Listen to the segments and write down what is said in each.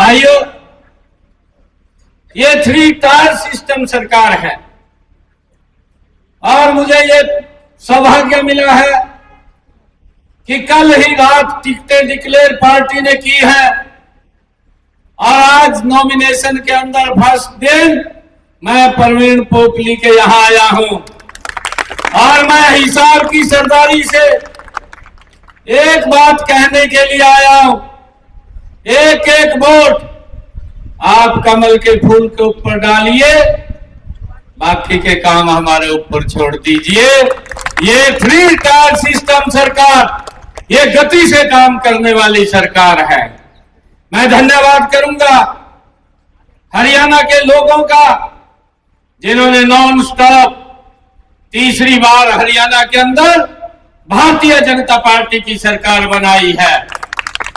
भाइयों, ये 3 tier system सरकार है और मुझे ये सौभाग्य मिला है कि कल ही रात टिकटें डिक्लेयर पार्टी ने की है और आज नॉमिनेशन के अंदर फर्स्ट दिन मैं प्रवीण पोपली के यहां आया हूं और मैं हिसार की सरदारी से एक बात कहने के लिए आया हूं। एक एक वोट आप कमल के फूल के ऊपर डालिए, बाकी के काम हमारे ऊपर छोड़ दीजिए। ये 3 टायर सिस्टम सरकार, ये गति से काम करने वाली सरकार है। मैं धन्यवाद करूंगा हरियाणा के लोगों का, जिन्होंने नॉन स्टॉप तीसरी बार हरियाणा के अंदर भारतीय जनता पार्टी की सरकार बनाई है।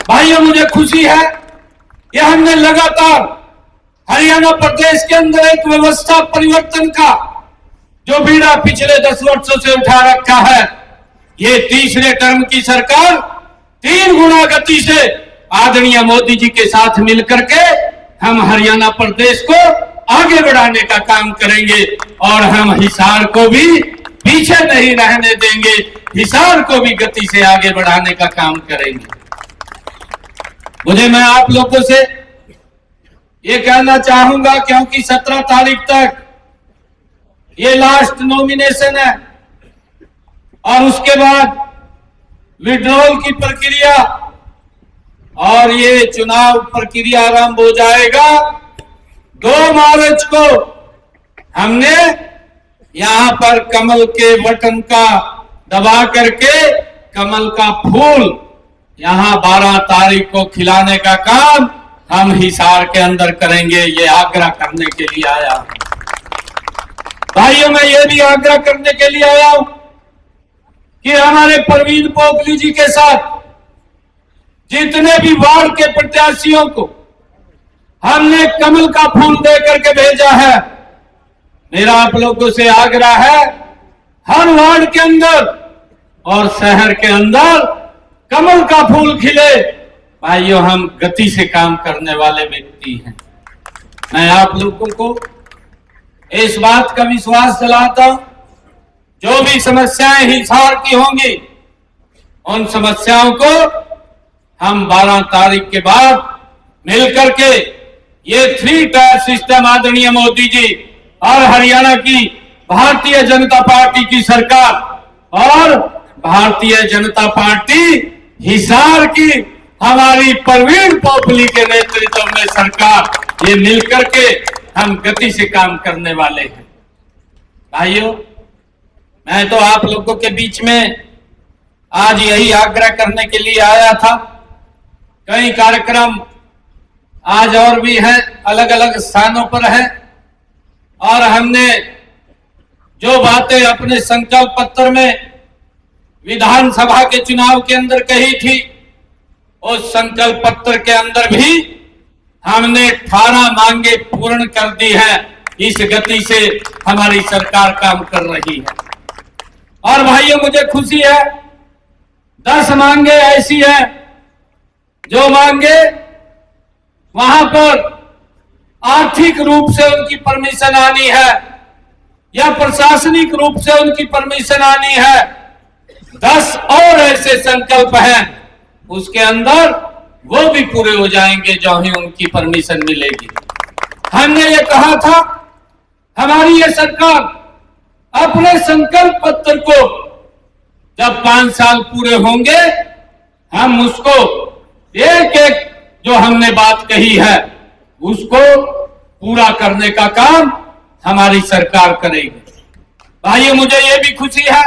भाइयों, मुझे खुशी है कि हमने लगातार हरियाणा प्रदेश के अंदर एक व्यवस्था परिवर्तन का जो बीड़ा पिछले 10 वर्षों से उठा रखा है, ये तीसरे टर्म की सरकार 3 गुना गति से आदरणीय मोदी जी के साथ मिलकर के हम हरियाणा प्रदेश को आगे बढ़ाने का काम करेंगे और हम हिसार को भी पीछे नहीं रहने देंगे, हिसार को भी गति से आगे बढ़ाने का काम करेंगे। मैं आप लोगों से ये कहना चाहूंगा, क्योंकि 17 तारीख तक ये लास्ट नॉमिनेशन है और उसके बाद विड्रॉल की प्रक्रिया और ये चुनाव प्रक्रिया आरंभ हो जाएगा। 2 मार्च को हमने यहां पर कमल के बटन का दबा करके कमल का फूल यहां 12 तारीख को खिलाने का काम हम हिसार के अंदर करेंगे। ये आग्रह करने के लिए आया हूं भाइयों, मैं ये भी आग्रह करने के लिए आया हूं कि हमारे प्रवीण पोपली जी के साथ जितने भी वार्ड के प्रत्याशियों को हमने कमल का फूल दे करके भेजा है, मेरा आप लोगों से आग्रह है हर वार्ड के अंदर और शहर के अंदर कमल का फूल खिले। भाइयों, हम गति से काम करने वाले व्यक्ति हैं। मैं आप लोगों को इस बात का विश्वास दिलाता हूं, जो भी समस्याएं हिसार की होंगी उन समस्याओं को हम 12 तारीख के बाद मिलकर के ये 3 टायर सिस्टम आदरणीय मोदी जी और हरियाणा की भारतीय जनता पार्टी की सरकार और भारतीय जनता पार्टी हिसार की हमारी प्रवीण पोपली के नेतृत्व में सरकार, ये मिलकर के हम गति से काम करने वाले हैं। भाइयों, मैं तो आप लोगों के बीच में आज यही आग्रह करने के लिए आया था। कई कार्यक्रम आज और भी हैं, अलग अलग स्थानों पर है और हमने जो बातें अपने संकल्प पत्र में विधानसभा के चुनाव के अंदर कही थी, उस संकल्प पत्र के अंदर भी हमने 18 मांगे पूर्ण कर दी है। इस गति से हमारी सरकार काम कर रही है और भाइयों, मुझे खुशी है 10 मांगे ऐसी हैं जो मांगे वहां पर आर्थिक रूप से उनकी परमिशन आनी है या प्रशासनिक रूप से उनकी परमिशन आनी है। 10 और ऐसे संकल्प हैं, उसके अंदर वो भी पूरे हो जाएंगे जो ही उनकी परमिशन मिलेगी। हमने ये कहा था हमारी ये सरकार अपने संकल्प पत्र को जब 5 साल पूरे होंगे हम उसको एक एक जो हमने बात कही है उसको पूरा करने का काम हमारी सरकार करेगी। भाइयों, मुझे ये भी खुशी है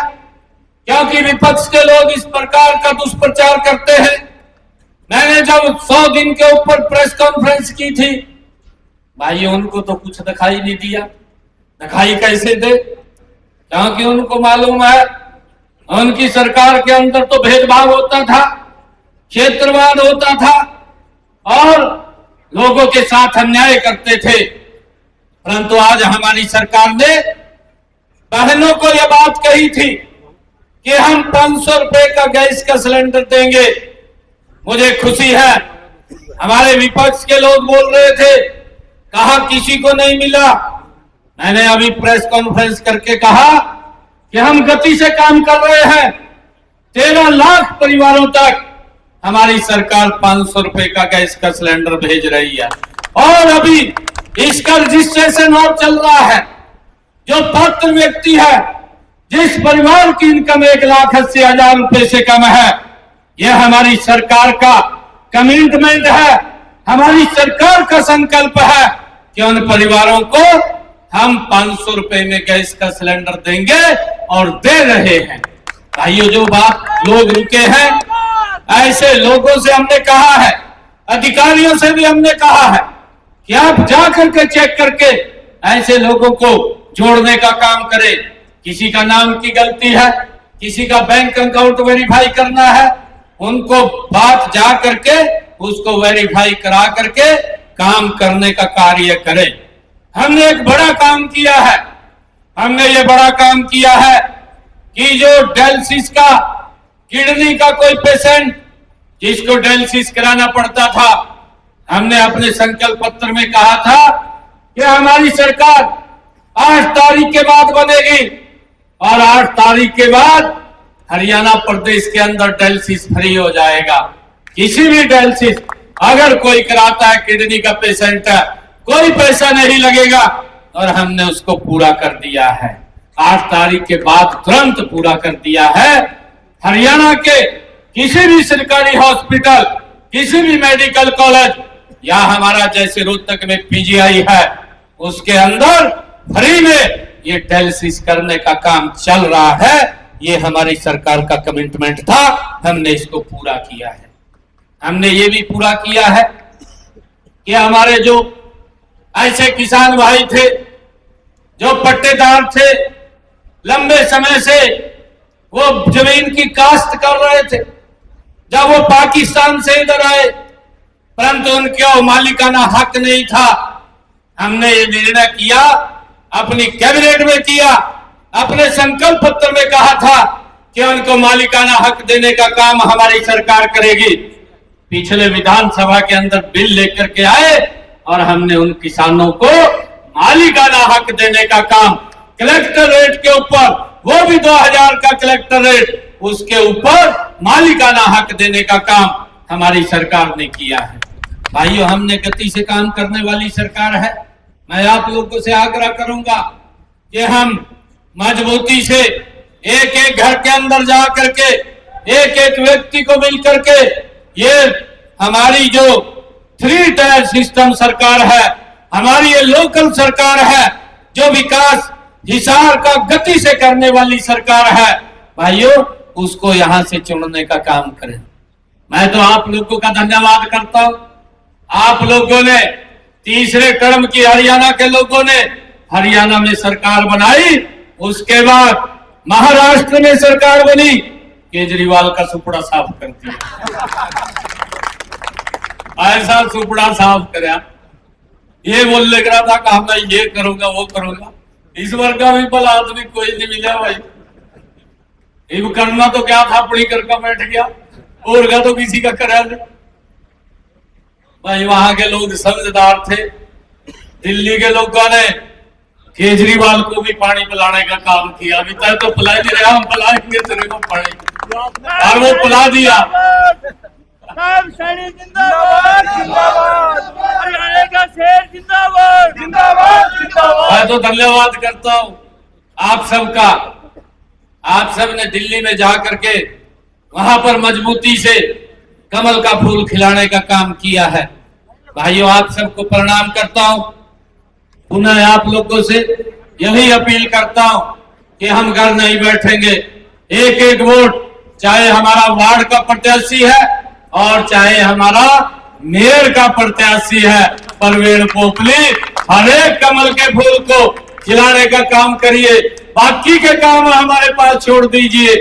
क्योंकि विपक्ष के लोग इस प्रकार का दुष्प्रचार करते हैं। मैंने जब 100 दिन के ऊपर प्रेस कॉन्फ्रेंस की थी, भाइयों उनको तो कुछ दिखाई नहीं दिया। दिखाई कैसे दे? क्योंकि उनको मालूम है उनकी सरकार के अंदर तो भेदभाव होता था, क्षेत्रवाद होता था और लोगों के साथ अन्याय करते थे। परंतु आज हमारी सरकार ने बहनों को यह बात कही थी कि हम 500 रुपए का गैस का सिलेंडर देंगे। मुझे खुशी है हमारे विपक्ष के लोग बोल रहे थे, कहा किसी को नहीं मिला। मैंने अभी प्रेस कॉन्फ्रेंस करके कहा कि हम गति से काम कर रहे हैं। 13 लाख परिवारों तक हमारी सरकार 500 रुपए का गैस का सिलेंडर भेज रही है और अभी इसका रजिस्ट्रेशन और चल रहा है। जो पात्र व्यक्ति है, जिस परिवार की इनकम 1,80,000 रुपए से कम है, यह हमारी सरकार का कमिटमेंट है, हमारी सरकार का संकल्प है कि उन परिवारों को हम 500 रुपए में गैस का सिलेंडर देंगे और दे रहे हैं। भाइयों, जो बात लोग रुके हैं, ऐसे लोगों से हमने कहा है, अधिकारियों से भी हमने कहा है कि आप जा करके चेक करके ऐसे लोगों को जोड़ने का काम करें। किसी का नाम की गलती है, किसी का बैंक अकाउंट वेरीफाई करना है, उनको बात जा करके उसको वेरीफाई करा करके काम करने का कार्य करें। हमने एक बड़ा काम किया है। हमने ये बड़ा काम किया है कि जो डायलिसिस का, किडनी का कोई पेशेंट जिसको डायलिसिस कराना पड़ता था, हमने अपने संकल्प पत्र में कहा था कि हमारी सरकार 8 तारीख के बाद बनेगी और 8 तारीख के बाद हरियाणा प्रदेश के अंदर डायलिसिस फ्री हो जाएगा। किसी भी डायलिसिस अगर कोई कराता है, किडनी का पेशेंट है, कोई पैसा नहीं लगेगा और हमने उसको पूरा कर दिया है। 8 तारीख के बाद तुरंत पूरा कर दिया है। हरियाणा के किसी भी सरकारी हॉस्पिटल, किसी भी मेडिकल कॉलेज या हमारा जैसे रोहतक में पीजीआई है, उसके अंदर फ्री में ये डायलिसिस करने का काम चल रहा है। ये हमारी सरकार का कमिटमेंट था, हमने इसको पूरा किया है। हमने ये भी पूरा किया है कि हमारे जो ऐसे किसान भाई थे जो पट्टेदार थे, लंबे समय से वो जमीन की काश्त कर रहे थे, जब वो पाकिस्तान से इधर आए, परंतु उनका मालिकाना हक नहीं था। हमने ये निर्णय किया, अपनी कैबिनेट में किया, अपने संकल्प पत्र में कहा था कि उनको मालिकाना हक देने का काम हमारी सरकार करेगी। पिछले विधानसभा के अंदर बिल लेकर के आए और हमने उन किसानों को मालिकाना हक देने का काम कलेक्टर रेट के ऊपर, वो भी 2000 का कलेक्टर रेट, उसके ऊपर मालिकाना हक देने का काम हमारी सरकार ने किया है। भाइयों, हमने गति से काम करने वाली सरकार है। मैं आप लोगों से आग्रह करूंगा कि हम मजबूती से एक एक घर के अंदर जा करके, एक एक व्यक्ति को मिल करके, ये हमारी जो 3 टायर सिस्टम सरकार है, हमारी ये लोकल सरकार है, जो विकास हिसार का गति से करने वाली सरकार है, भाइयों उसको यहां से चुनने का काम करें। मैं तो आप लोगों का धन्यवाद करता हूं। आप लोगों ने तीसरे टर्म की, हरियाणा के लोगों ने हरियाणा में सरकार बनाई, उसके बाद महाराष्ट्र में सरकार बनी, केजरीवाल का सुपड़ा साफ कर दिया। ऐसा सुपड़ा साफ करा, ये बोलने लगा था कि मैं ये करूंगा वो करूंगा। इस वर्ग का भी भला आदमी कोई नहीं मिला भाई। ये करना तो क्या था, अपनी करके बैठ गया, और का तो किसी का करा नहीं। भाई वहां के लोग समझदार थे। दिल्ली के लोगों ने केजरीवाल को भी पानी पिलाने का काम किया। अभी तक तो पिला नहीं रहा, हम पिलाएंगे तेरे को पानी, और वो पिला दिया। मैं तो धन्यवाद करता हूँ आप सबका। आप सब ने दिल्ली में जा करके वहां पर मजबूती से कमल का फूल खिलाने का काम किया है। भाइयों, आप सबको प्रणाम करता हूं। पुनः आप लोगों से यही अपील करता हूं कि हम घर नहीं बैठेंगे। एक एक वोट, चाहे हमारा वार्ड का प्रत्याशी है और चाहे हमारा मेयर का प्रत्याशी है, परवीन पोपली, हर एक कमल के फूल को खिलाने का काम करिए। बाकी के काम हमारे पास छोड़ दीजिए,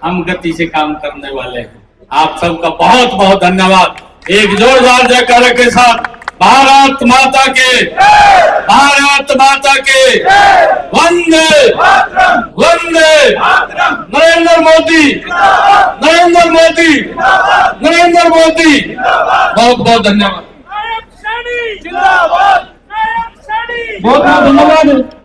हम गति से काम करने वाले हैं। आप सबका बहुत बहुत धन्यवाद। एक जोरदार जयकारा के साथ भारत माता के, भारत माता के, वंदे वंदे, नरेंद्र मोदी, नरेंद्र मोदी, नरेंद्र मोदी। बहुत बहुत धन्यवाद, जिंदाबाद, बहुत बहुत धन्यवाद।